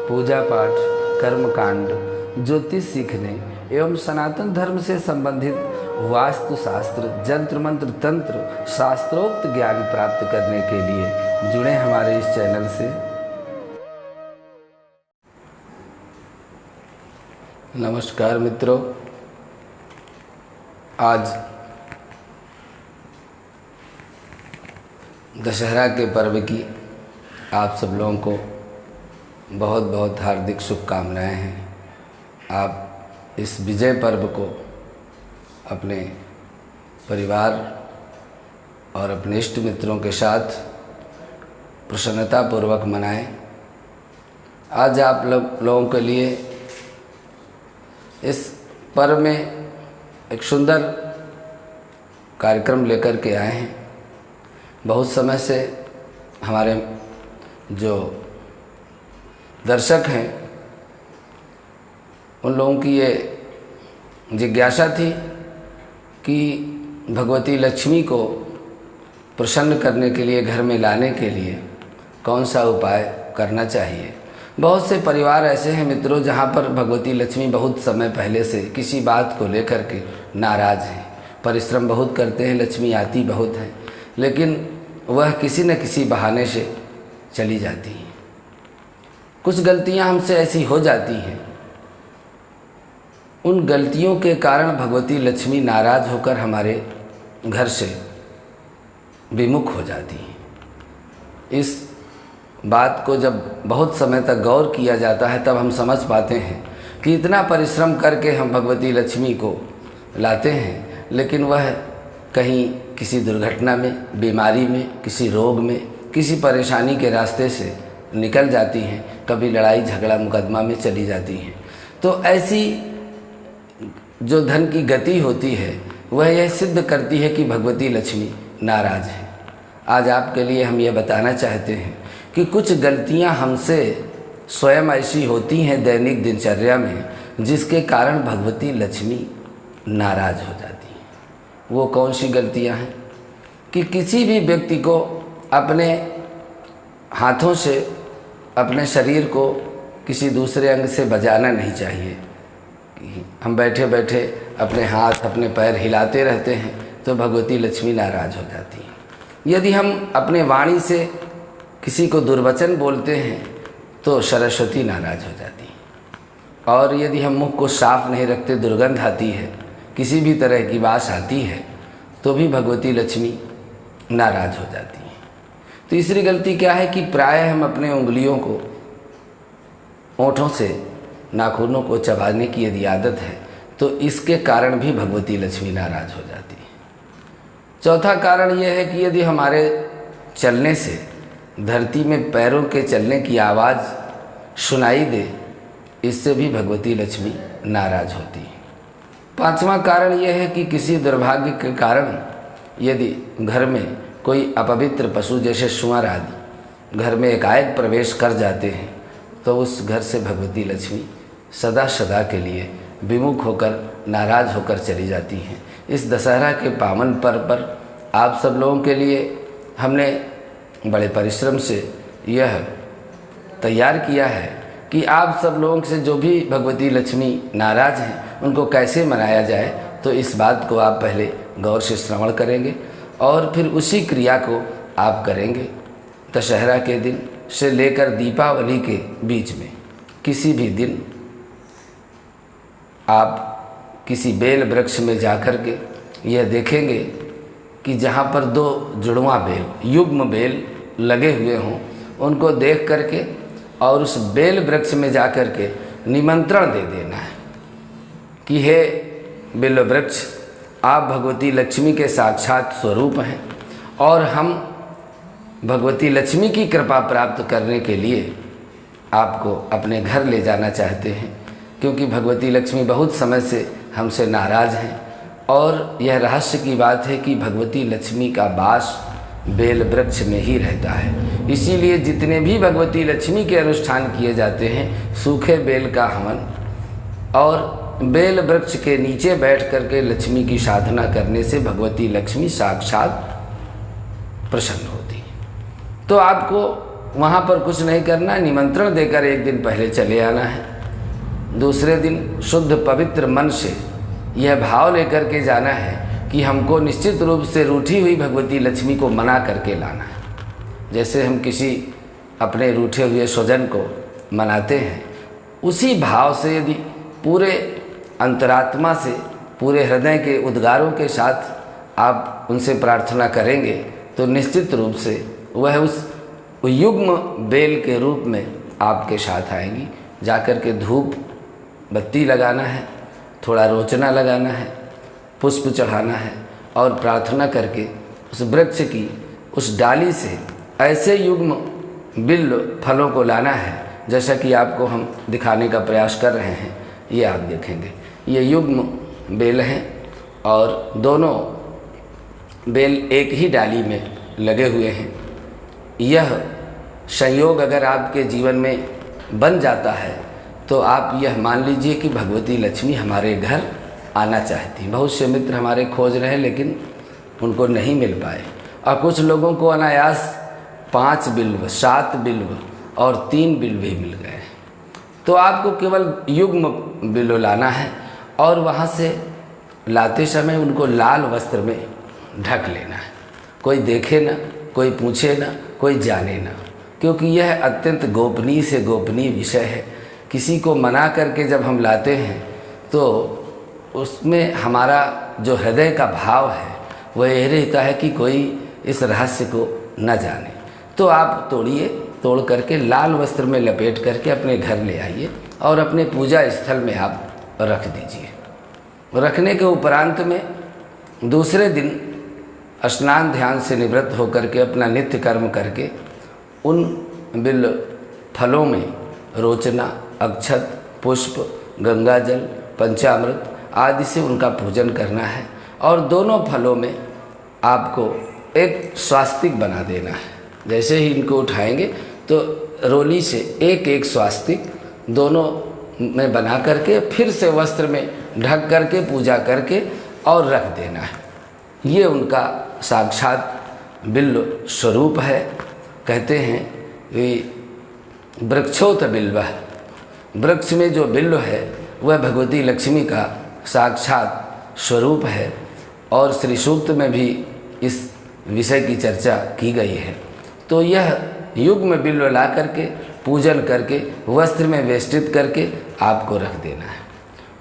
पूजा पाठ, कर्मकांड, ज्योतिष सीखने एवं सनातन धर्म से संबंधित वास्तु शास्त्र, जंत्र मंत्र, तंत्र, शास्त्रोक्त ज्ञान प्राप्त करने के लिए जुड़े हमारे इस चैनल से। नमस्कार मित्रों, आज दशहरा के पर्व की आप सब लोगों को बहुत बहुत हार्दिक शुभकामनाएं हैं। आप इस विजय पर्व को अपने परिवार और अपने इष्ट मित्रों के साथ प्रसन्नतापूर्वक मनाएं। आज आप लोगों के लिए इस पर्व में एक सुंदर कार्यक्रम लेकर के आए हैं। बहुत समय से हमारे जो दर्शक हैं उन लोगों की ये जिज्ञासा थी कि भगवती लक्ष्मी को प्रसन्न करने के लिए, घर में लाने के लिए कौन सा उपाय करना चाहिए। बहुत से परिवार ऐसे हैं मित्रों जहाँ पर भगवती लक्ष्मी बहुत समय पहले से किसी बात को लेकर के नाराज़ हैं। परिश्रम बहुत करते हैं, लक्ष्मी आती बहुत है, लेकिन वह किसी न किसी बहाने से चली जाती हैं। कुछ गलतियाँ हमसे ऐसी हो जाती हैं, उन गलतियों के कारण भगवती लक्ष्मी नाराज़ होकर हमारे घर से विमुख हो जाती हैं। इस बात को जब बहुत समय तक गौर किया जाता है तब हम समझ पाते हैं कि इतना परिश्रम करके हम भगवती लक्ष्मी को लाते हैं, लेकिन वह कहीं किसी दुर्घटना में, बीमारी में, किसी रोग में, किसी परेशानी के रास्ते से निकल जाती हैं, कभी लड़ाई झगड़ा मुकदमा में चली जाती हैं। तो ऐसी जो धन की गति होती है वह यह सिद्ध करती है कि भगवती लक्ष्मी नाराज़ है। आज आपके लिए हम ये बताना चाहते हैं कि कुछ गलतियां हमसे स्वयं ऐसी होती हैं दैनिक दिनचर्या में जिसके कारण भगवती लक्ष्मी नाराज़ हो जाती हैं। वो कौन सी गलतियां हैं कि किसी भी व्यक्ति को अपने हाथों से अपने शरीर को किसी दूसरे अंग से बजाना नहीं चाहिए। हम बैठे बैठे अपने हाथ, अपने पैर हिलाते रहते हैं तो भगवती लक्ष्मी नाराज़ हो जाती है। यदि हम अपने वाणी से किसी को दुर्वचन बोलते हैं तो सरस्वती नाराज़ हो जाती है। और यदि हम मुख को साफ नहीं रखते, दुर्गंध आती है, किसी भी तरह की बात आती है तो भी भगवती लक्ष्मी नाराज़ हो जाती है। तीसरी गलती क्या है कि प्रायः हम अपने उंगलियों को, ओंठों से नाखूनों को चबाने की यदि आदत है तो इसके कारण भी भगवती लक्ष्मी नाराज़ हो जाती है। चौथा कारण यह है कि यदि हमारे चलने से धरती में पैरों के चलने की आवाज़ सुनाई दे, इससे भी भगवती लक्ष्मी नाराज़ होती है। पांचवा कारण यह है कि किसी दुर्भाग्य के कारण यदि घर में कोई अपवित्र पशु जैसे सुअर आदि घर में एकाएक प्रवेश कर जाते हैं तो उस घर से भगवती लक्ष्मी सदा सदा के लिए विमुख होकर, नाराज़ होकर चली जाती हैं। इस दशहरा के पावन पर्व पर आप सब लोगों के लिए हमने बड़े परिश्रम से यह तैयार किया है कि आप सब लोगों से जो भी भगवती लक्ष्मी नाराज़ हैं उनको कैसे मनाया जाए। तो इस बात को आप पहले गौर से श्रवण करेंगे और फिर उसी क्रिया को आप करेंगे। दशहरा के दिन से लेकर दीपावली के बीच में किसी भी दिन आप किसी बेल वृक्ष में जाकर के यह देखेंगे कि जहाँ पर दो जुड़वा बेल, युग्म बेल लगे हुए हों, उनको देख करके और उस बेल वृक्ष में जाकर के निमंत्रण दे देना है कि हे बेल वृक्ष, आप भगवती लक्ष्मी के साक्षात स्वरूप हैं और हम भगवती लक्ष्मी की कृपा प्राप्त करने के लिए आपको अपने घर ले जाना चाहते हैं, क्योंकि भगवती लक्ष्मी बहुत समय से हमसे नाराज़ हैं। और यह रहस्य की बात है कि भगवती लक्ष्मी का वास बेल वृक्ष में ही रहता है। इसीलिए जितने भी भगवती लक्ष्मी के अनुष्ठान किए जाते हैं, सूखे बेल का हवन और बेल वृक्ष के नीचे बैठ करके लक्ष्मी की साधना करने से भगवती लक्ष्मी साक्षात प्रसन्न होती है। तो आपको वहाँ पर कुछ नहीं करना, निमंत्रण देकर एक दिन पहले चले आना है। दूसरे दिन शुद्ध पवित्र मन से यह भाव लेकर के जाना है कि हमको निश्चित रूप से रूठी हुई भगवती लक्ष्मी को मना करके लाना है। जैसे हम किसी अपने रूठे हुए स्वजन को मनाते हैं, उसी भाव से यदि पूरे अंतरात्मा से, पूरे हृदय के उद्गारों के साथ आप उनसे प्रार्थना करेंगे तो निश्चित रूप से वह उस युग्म बेल के रूप में आपके साथ आएंगी। जाकर के धूप बत्ती लगाना है, थोड़ा रोचना लगाना है, पुष्प चढ़ाना है और प्रार्थना करके उस वृक्ष की उस डाली से ऐसे युग्म बिल्व फलों को लाना है जैसा कि आपको हम दिखाने का प्रयास कर रहे हैं। ये आप देखेंगे, ये युग्म बेल हैं और दोनों बेल एक ही डाली में लगे हुए हैं। यह संयोग अगर आपके जीवन में बन जाता है तो आप यह मान लीजिए कि भगवती लक्ष्मी हमारे घर आना चाहती। बहुत से मित्र हमारे खोज रहे लेकिन उनको नहीं मिल पाए, और कुछ लोगों को अनायास 5 बिल्व, 7 बिल्व और 3 बिल्व ही मिल गए। तो आपको केवल युग्म बिल्व लाना है और वहाँ से लाते समय उनको लाल वस्त्र में ढक लेना है। कोई देखे ना, कोई पूछे ना, कोई जाने ना, क्योंकि यह अत्यंत गोपनीय से गोपनीय विषय है। किसी को मना करके जब हम लाते हैं तो उसमें हमारा जो हृदय का भाव है वह यह रहता है कि कोई इस रहस्य को न जाने। तो आप तोड़िए, तोड़ करके लाल वस्त्र में लपेट करके अपने घर ले आइए और अपने पूजा स्थल में आप रख दीजिए। रखने के उपरांत में दूसरे दिन स्नान ध्यान से निवृत्त होकर के अपना नित्य कर्म करके उन बिल्व फलों में रोचना, अक्षत, पुष्प, गंगा जल, पंचामृत आदि से उनका पूजन करना है। और दोनों फलों में आपको एक स्वास्तिक बना देना है। जैसे ही इनको उठाएंगे तो रोली से एक एक स्वास्तिक दोनों में बना करके फिर से वस्त्र में ढक करके पूजा करके और रख देना है। ये उनका साक्षात बिल्व स्वरूप है। कहते हैं कि वृक्षोत बिल्व, वृक्ष में जो बिल्व है वह भगवती लक्ष्मी का साक्षात स्वरूप है। और श्री सूक्त में भी इस विषय की चर्चा की गई है। तो यह युग्म बिल्व ला करके पूजन करके वस्त्र में वेष्टित करके आपको रख देना है।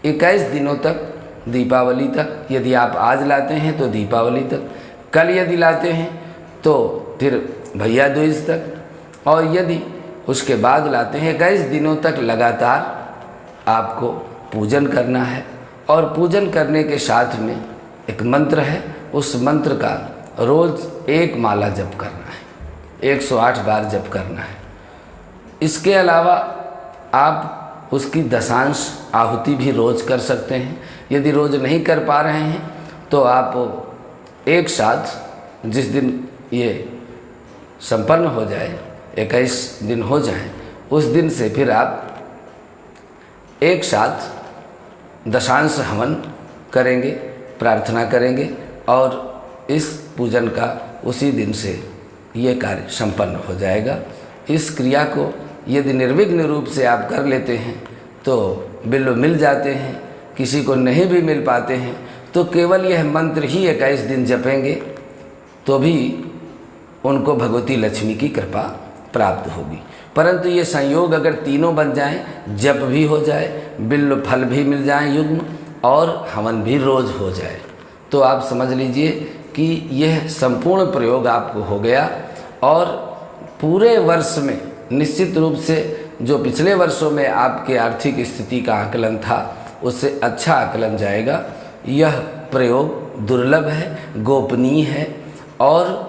21 दिनों तक, दीपावली तक, यदि आप आज लाते हैं तो दीपावली तक, कल यदि लाते हैं तो फिर भैया दूज तक, और यदि उसके बाद लाते हैं 21 दिनों तक लगातार आपको पूजन करना है। और पूजन करने के साथ में एक मंत्र है, उस मंत्र का रोज़ 1 माला जप करना है, 108 बार जप करना है। इसके अलावा आप उसकी दशांश आहुति भी रोज़ कर सकते हैं। यदि रोज़ नहीं कर पा रहे हैं तो आप एक साथ जिस दिन ये संपन्न हो जाए, 21 दिन हो जाए, उस दिन से फिर आप एक साथ दशांश हवन करेंगे, प्रार्थना करेंगे और इस पूजन का उसी दिन से ये कार्य संपन्न हो जाएगा। इस क्रिया को यदि निर्विघ्न रूप से आप कर लेते हैं तो बिल्व मिल जाते हैं। किसी को नहीं भी मिल पाते हैं तो केवल यह मंत्र ही 21 दिन जपेंगे तो भी उनको भगवती लक्ष्मी की कृपा प्राप्त होगी। परंतु ये संयोग अगर तीनों बन जाएं, जप भी हो जाए, बिल्व फल भी मिल जाए युग्म और हवन भी रोज़ हो जाए, तो आप समझ लीजिए कि यह संपूर्ण प्रयोग आपको हो गया। और पूरे वर्ष में निश्चित रूप से जो पिछले वर्षों में आपके आर्थिक स्थिति का आकलन था उससे अच्छा आकलन जाएगा। यह प्रयोग दुर्लभ है, गोपनीय है, और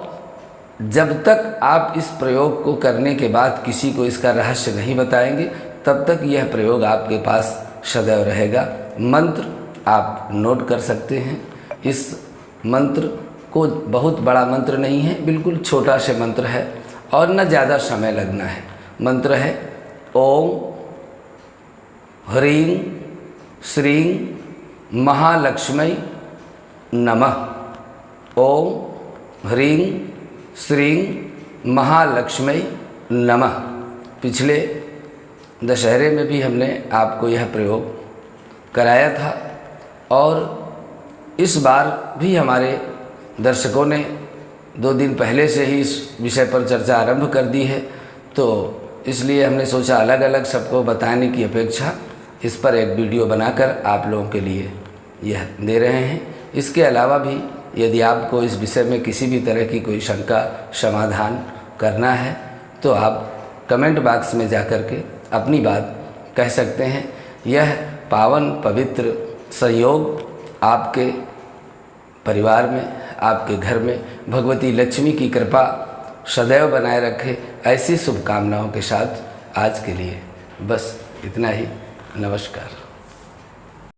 जब तक आप इस प्रयोग को करने के बाद किसी को इसका रहस्य नहीं बताएंगे तब तक यह प्रयोग आपके पास सदैव रहेगा। मंत्र आप नोट कर सकते हैं। इस मंत्र को बहुत बड़ा मंत्र नहीं है, बिल्कुल छोटा से मंत्र है और न ज़्यादा समय लगना है। मंत्र है ओम ह्रीं श्रीं महालक्ष्मी नमः। ओम ह्रीं श्रीं महालक्ष्मी नमः। पिछले दशहरे में भी हमने आपको यह प्रयोग कराया था और इस बार भी हमारे दर्शकों ने 2 दिन पहले से ही इस विषय पर चर्चा आरंभ कर दी है, तो इसलिए हमने सोचा अलग अलग सबको बताने की अपेक्षा इस पर एक वीडियो बनाकर आप लोगों के लिए यह दे रहे हैं। इसके अलावा भी यदि आपको इस विषय में किसी भी तरह की कोई शंका समाधान करना है तो आप कमेंट बॉक्स में जाकर के अपनी बात कह सकते हैं। यह पावन पवित्र संयोग आपके परिवार में, आपके घर में भगवती लक्ष्मी की कृपा सदैव बनाए रखे, ऐसी शुभकामनाओं के साथ आज के लिए बस इतना ही। नमस्कार।